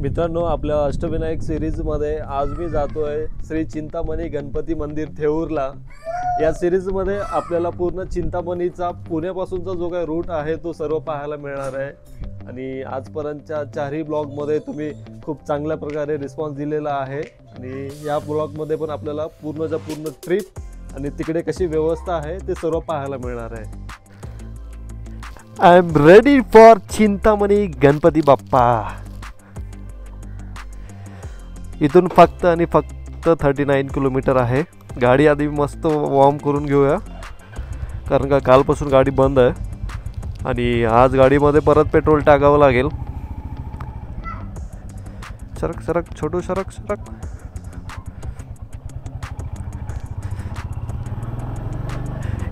मित्रांनो, आपल्या अष्टविनायक सिरीजमध्ये आज मी जातोय श्री चिंतामणी गणपती मंदिर थेऊरला। या सिरीजमध्ये आपल्याला पूर्ण चिंतामणीचा पुण्यापासूनचा जो काही रूट आहे तो सर्व पाहायला मिळणार आहे। आणि आजपर्यंतच्या चारही ब्लॉगमध्ये तुम्ही खूप चांगल्या प्रकारे रिस्पॉन्स दिलेला आहे आणि या ब्लॉगमध्ये पण आपल्याला पूर्णच्या पूर्ण ट्रिप आणि तिकडे कशी व्यवस्था आहे ते सर्व पाहायला मिळणार आहे। I am ready for Chintamani Ganpati Bappa. इथून फक्त आणि फक्त 39 किलोमीटर आहे। गाडी आधी मस्त वॉर्म करून घेऊया, कारण का कालपासून गाडी बंद आहे आणि आज गाडीमध्ये परत पेट्रोल टाकावं लागेल। सरक सरक छोटू, सरक सरक।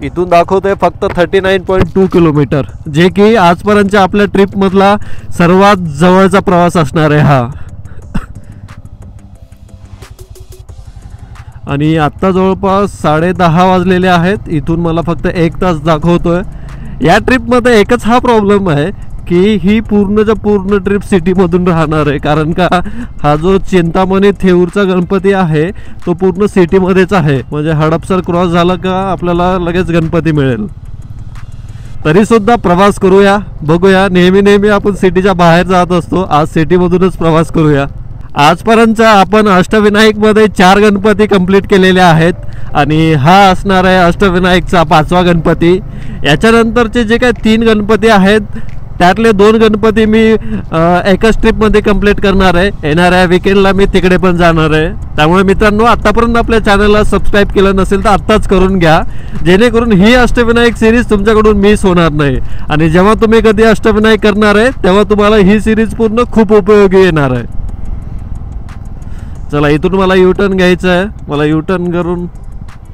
इथून दाखवतोय फक्त 39.2 किलोमीटर, जे की आजपर्यंतच्या आपल्या ट्रिपमधला सर्वात जवळचा प्रवास असणार आहे हा। आणि आत्ता जवळपास 10:30 वाजलेले आहेत। इथून मला फक्त 1 तास दाखवतोय। या ट्रिपमध्ये एकच हा प्रॉब्लेम आहे की ही पूर्णच्या पूर्ण ट्रिप सिटीमधून राहणार आहे, कारण का हा जो चिंतामणी थेऊरचा गणपती आहे तो पूर्ण सिटीमध्येच आहे। म्हणजे हडपसर क्रॉस झाला का आपल्याला लगेच गणपती मिळेल। तरीसुद्धा प्रवास करूया, बघूया। नेहमी आपण सिटीच्या बाहेर जात असतो, आज सिटीमधूनच प्रवास करूया। आजपर्यंत आपण अष्टविनायकमध्ये 4 गणपती कंप्लीट केलेले आहेत आणि हा असणार आहे अष्टविनायकचा 5वा गणपती। याच्यानंतरचे जे काही 3 गणपती आहेत त्यातले 2 गणपती मी एकाच ट्रिपमध्ये कंप्लीट करणार आहे। येणाऱ्या विकेंडला मी तिकडे पण जाणार आहे। त्यामुळे मित्रांनो, आतापर्यंत आपल्या चॅनलला सबस्क्राईब केलं नसेल तर आत्ताच करून घ्या, जेणेकरून ही अष्टविनायक सिरीज तुमच्याकडून मिस होणार नाही। आणि जेव्हा तुम्ही कधी अष्टविनायक करणार आहे तेव्हा तुम्हाला ही सिरीज पूर्ण खूप उपयोगी येणार आहे। चला, इथून मला यू-टर्न घ्यायचं आहे। मला यू-टर्न करून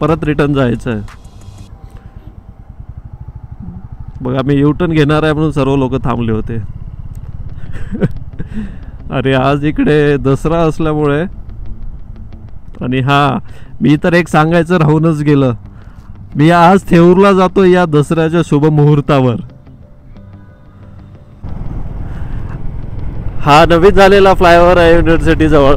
परत रिटर्न जायचं आहे। बघा, मी यू-टर्न घेणार आहे म्हणून सर्व लोक थांबले होते। अरे, आज इकडे दसरा असल्यामुळे आणि मी तर एक सांगायचं राहूनच गेलं, मी आज थेऊरला जातो या दसऱ्याच्या शुभ मुहूर्तावर। हा नवीन झालेला फ्लायओव्हर आहे युनिव्हर्सिटी जवळ।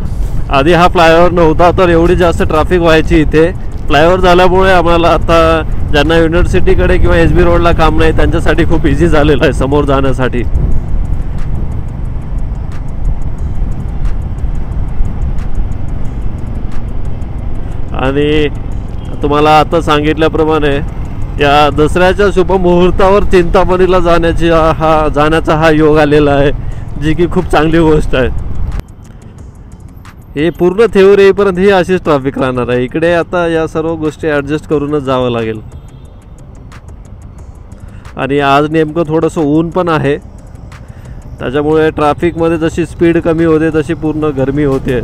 आधी हा फ्लायओव्हर नव्हता, तर एवढी जास्त ट्रॅफिक व्हायची इथे। फ्लायओव्हर झाल्यामुळे आम्हाला आता ज्यांना युनिव्हर्सिटीकडे किंवा SB रोडला काम नाही त्यांच्यासाठी खूप इझी झालेलं आहे समोर जाण्यासाठी। आणि तुम्हाला आता सांगितल्याप्रमाणे या दसऱ्याच्या शुभ मुहूर्तावर चिंतामणीला जाण्याचा हा योग आलेला आहे, जी की खूप चांगली गोष्ट आहे। हे पूर्ण थेऊर येईपर्यंत ही अशीच ट्रॅफिक राहणार आहे। इकडे आता या सर्व गोष्टी ॲडजस्ट करूनच जावं लागेल। आणि आज नेमकं थोडंसं ऊन पण आहे, त्याच्यामुळे ट्रॅफिकमध्ये जशी स्पीड कमी होते तशी पूर्ण गरमी होते।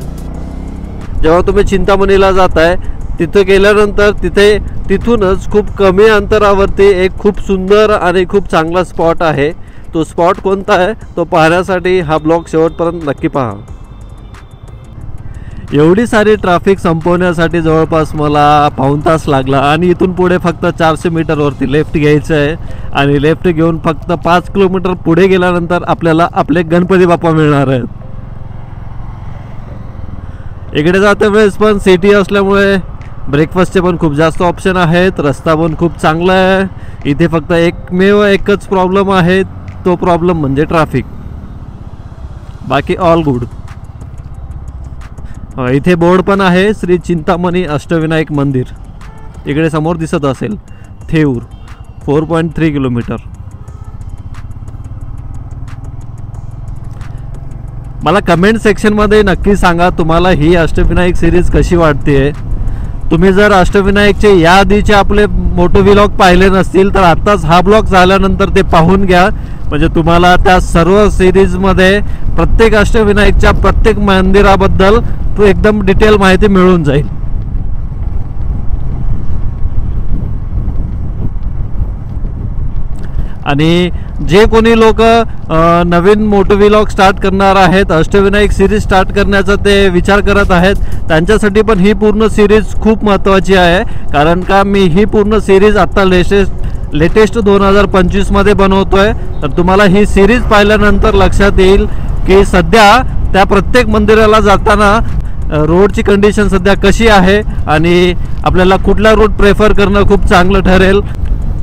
जेव्हा तुम्ही चिंतामणीला जाताय तिथे गेल्यानंतर तिथूनच खूप कमी अंतरावरती एक खूप सुंदर आणि खूप चांगला स्पॉट आहे। तो स्पॉट कोणता आहे तो पाहण्यासाठी हा ब्लॉग शेवटपर्यंत नक्की पहा। एवढी सारी ट्रॅफिक संपवण्यासाठी जवळपास मला पाऊण तास लागला आणि इथून पुढे फक्त 400 मीटरवरती लेफ्ट घ्यायचं आहे आणि लेफ्ट घेऊन फक्त 5 किलोमीटर पुढे गेल्यानंतर आपल्याला आपले गणपती बाप्पा मिळणार आहेत। इकडे जाते वेळेस पण सिटी असल्यामुळे ब्रेकफास्टचे पण खूप जास्त ऑप्शन आहेत। रस्ता पण खूप चांगला आहे। इथे फक्त एकच प्रॉब्लेम आहे, तो प्रॉब्लेम म्हणजे ट्रॅफिक। बाकी ऑल गुड। इथे बोर्ड पण आहे, श्री चिंतामणी अष्टविनायक मंदिर। इकडे समोर दिसत असेल थेऊर, 4.3 किलोमीटर। मला कमेंट सेक्शनमध्ये नक्की सांगा तुम्हाला ही अष्टविनायक सिरीज कशी वाटते। तुम्ही जर अष्टविनायकचे या आधीचे आपले मोटो व्लॉग पाहिले नसतील तर आत्ताच हा ब्लॉग झाल्यानंतर ते पाहून घ्या, म्हणजे तुम्हाला त्या सर्व सिरीजमध्ये प्रत्येक अष्टविनायकच्या प्रत्येक मंदिराबद्दल एकदम डिटेल माहिती मिळून जाईल। आणि जे कोणी लोक नवीन मोटो व्लॉग स्टार्ट करणार आहेत, अष्टविनायक सिरीज स्टार्ट करण्याचा ते विचार करत आहेत, त्यांच्यासाठी पण ही पूर्ण सिरीज खूप महत्त्वाची आहे। कारण का मी ही पूर्ण सिरीज आत्ता लेटेस्ट 2025 मध्ये बनवतोय। तर तुम्हाला ही सिरीज पाहिल्यानंतर लक्षात येईल की सध्या त्या प्रत्येक मंदिराला जाताना रोडची कंडिशन सध्या कशी आहे आणि आपल्याला कुठला रूट प्रेफर करणं खूप चांगलं ठरेल,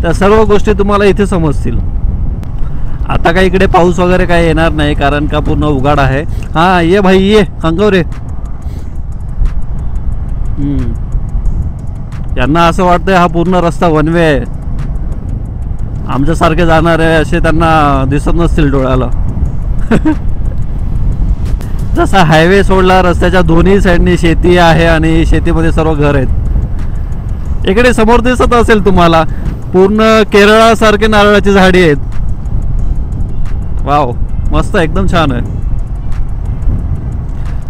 त्या सर्व गोष्टी तुम्हाला इथे समजतील. आता काही इकडे पाऊस वगैरे काही येणार नाही कारण का पूर्ण उघाड आहे. हां ये भाई ये अंगव रे. यांना असं वाटतंय हा पूर्ण रस्ता वन वे आहे. आमच्यासारखे जाणारे असे त्यांना दिसत नसतील डोळ्याला. जसा हायवे सोडला रस्त्याच्या दोन्ही साईडनी शेती आहे आणि शेतीमध्ये सर्व घर आहेत. इकडे समोर दिसत असेल तुम्हाला पूर्ण केरळासारखे नारळाची झाडी आहेत. वाव मस्त एकदम छान आहे.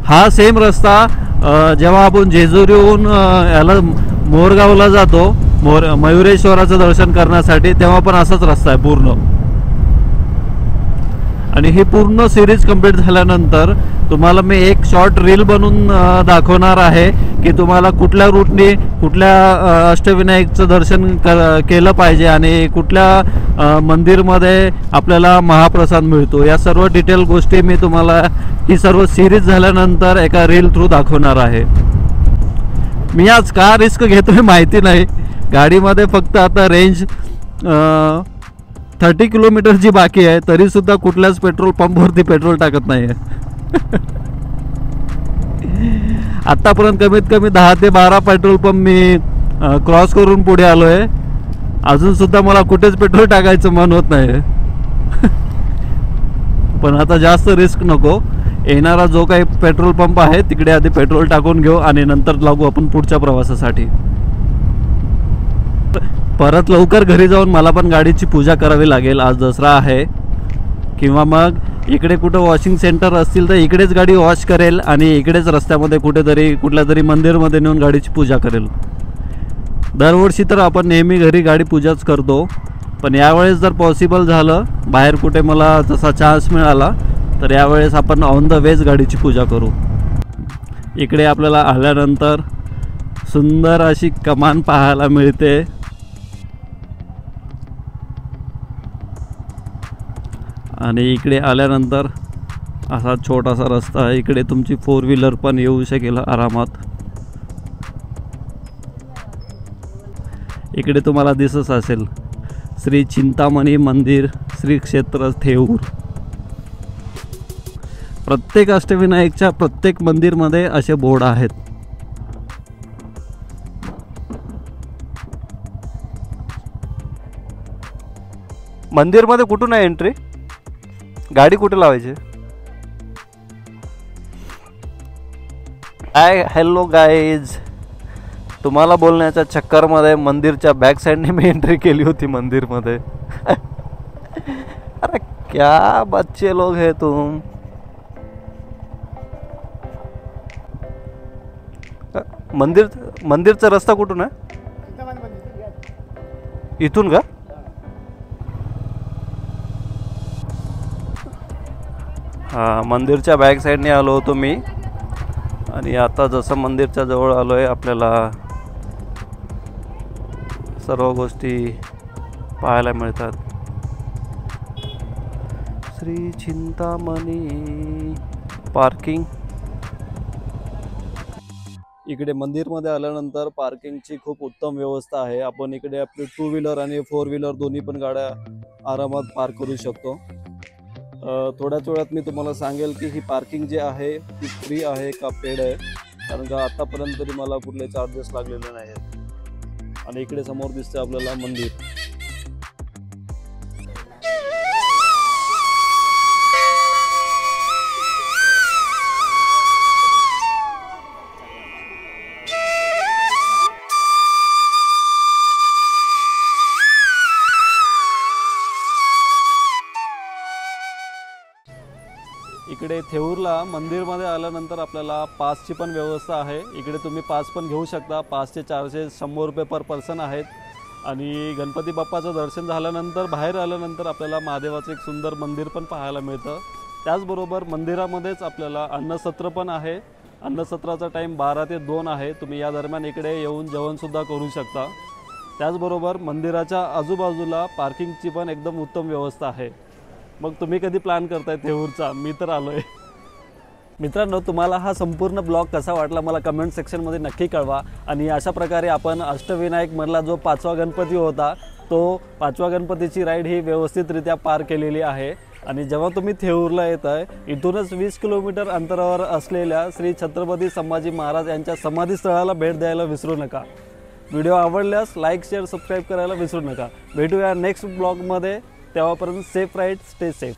हा सेम रस्ता जेव्हा आपण जेजुरीहून याला मोरगावला जातो मयुरेश्वराचं दर्शन करण्यासाठी तेव्हा पण असाच रस्ता आहे पूर्ण. आणि ही पूर्ण सिरीज कंप्लीट झाल्यानंतर तुम्हाला मी एक शॉर्ट रील बनवून दाखवणार आहे की तुम्हाला कुठल्या रूटने कुठल्या अष्टविनायकचं दर्शन केलं पाहिजे आणि कुठल्या मंदिरमध्ये आपल्याला महाप्रसाद मिळतो. या सर्व डिटेल गोष्टी मी तुम्हाला ही सर्व सिरीज झाल्यानंतर एका रील थ्रू दाखवणार आहे. मी आज का रिस्क घेतोय माहिती नाही. गाडीमध्ये फक्त आता रेंज 30 किलोमीटरची बाकी आहे तरीसुद्धा कुठल्याच पेट्रोल पंपवरती पेट्रोल टाकत नाही आहे. आतापर्यंत कमीत कमी 10 ते 12 पेट्रोल पंप मी क्रॉस करून पुढे आलो आहे. अजून सुद्धा मला कुठेच पेट्रोल टाकायचं मन होत नाही. पण आता जास्त रिस्क नको. येणारा जो काही पेट्रोल पंप आहे तिकडे आधी पेट्रोल टाकून घेऊ आणि नंतर लागू आपण पुढच्या प्रवासासाठी. परत लवकर घरी जाऊन मला पण गाडीची पूजा करावी लागेल. आज दसरा आहे. किंवा मग इकडे कुठं वॉशिंग सेंटर असतील तर इकडेच गाडी वॉश करेल आणि इकडेच रस्त्यामध्ये कुठेतरी कुठल्या तरी मंदिरमध्ये नेऊन गाडीची पूजा करेल. दरवर्षी तर आपण नेहमी घरी गाडी पूजाच करतो, पण यावेळेस जर पॉसिबल झालं बाहेर कुठे मला तसा चान्स मिळाला तर यावेळेस आपण ऑन द वेज गाडीची पूजा करू. इकडे आपल्याला आल्यानंतर सुंदर अशी कमान पाहायला मिळते. आणि इकडे आल्यानंतर असा छोटासा रस्ता आहे. इकडे तुमची 4 व्हीलर पण येऊ शकेल आरामात. इकडे तुम्हाला दिसत असेल श्री चिंतामणी मंदिर श्री क्षेत्र थेऊर. प्रत्येक अष्टविनायकच्या प्रत्येक मंदिरमध्ये असे बोर्ड आहेत. मंदिरमध्ये कुठून आहे एंट्री? गाडी कुठे लावायची? हॅलो गाईज, तुम्हाला बोलण्याच्या चक्करमध्ये मंदिरच्या बॅक साईडने मी एंट्री केली होती मंदिरमध्ये. अरे क्या बच्चे लोग है तुम. मंदिरचा रस्ता कुठून आहे? इथून का? हां, मंदिरच्या बॅक साईडने आलो होतो मी आणि आता जसं मंदिरच्या जवळ आलो आहे आपल्याला सर्व गोष्टी पाहायला मिळतात. श्री चिंतामणी पार्किंग. इकडे मंदिरमध्ये आल्यानंतर पार्किंगची खूप उत्तम व्यवस्था आहे. आपण इकडे आपली 2 व्हीलर आणि 4 व्हीलर दोन्ही पण गाड्या आरामात पार्क करू शकतो. थोड्याच वेळात मी तुम्हाला सांगेल की ही पार्किंग जी आहे ती फ्री आहे का पेड आहे, कारण का आतापर्यंत तरी मला कुठले चार्जेस लागलेले नाही आहेत. आणि इकडे समोर दिसते आपल्याला मंदिर. इकडे थेऊरला मंदिरमध्ये आल्यानंतर आपल्याला पासची पण व्यवस्था आहे. इकडे तुम्ही पास पण घेऊ शकता. पासचे चार्जेस 100 रुपये पर पर्सन आहेत. आणि गणपती बाप्पाचं दर्शन झाल्यानंतर बाहेर आल्यानंतर आपल्याला महादेवाचं एक सुंदर मंदिर पण पाहायला मिळतं. त्याचबरोबर मंदिरामध्येच आपल्याला अन्नसत्र पण आहे. अन्नसत्राचा टाईम 12 ते 2 आहे. तुम्ही या दरम्यान इकडे येऊन जेवणसुद्धा करू शकता. त्याचबरोबर मंदिराच्या आजूबाजूला पार्किंगची पण एकदम उत्तम व्यवस्था आहे. मग तुम्ही कधी प्लॅन करताय थेऊरचा? मी तर आलो आहे. मित्रांनो, तुम्हाला हा संपूर्ण ब्लॉग कसा वाटला मला कमेंट सेक्शनमध्ये नक्की कळवा. आणि अशा प्रकारे आपण अष्टविनायकमधला जो 5वा गणपती होता तो 5व्या गणपतीची राईड ही व्यवस्थितरित्या पार केलेली आहे. आणि जेव्हा तुम्ही थेऊरला येत आहे, इथूनच 20 किलोमीटर अंतरावर असलेल्या श्री छत्रपती संभाजी महाराज यांच्या समाधीस्थळाला भेट द्यायला विसरू नका. व्हिडिओ आवडल्यास लाईक, शेअर, सबस्क्राईब करायला विसरू नका. भेटूया नेक्स्ट ब्लॉगमध्ये. तेव्हापर्यंत सेफ राईड, स्टे सेफ.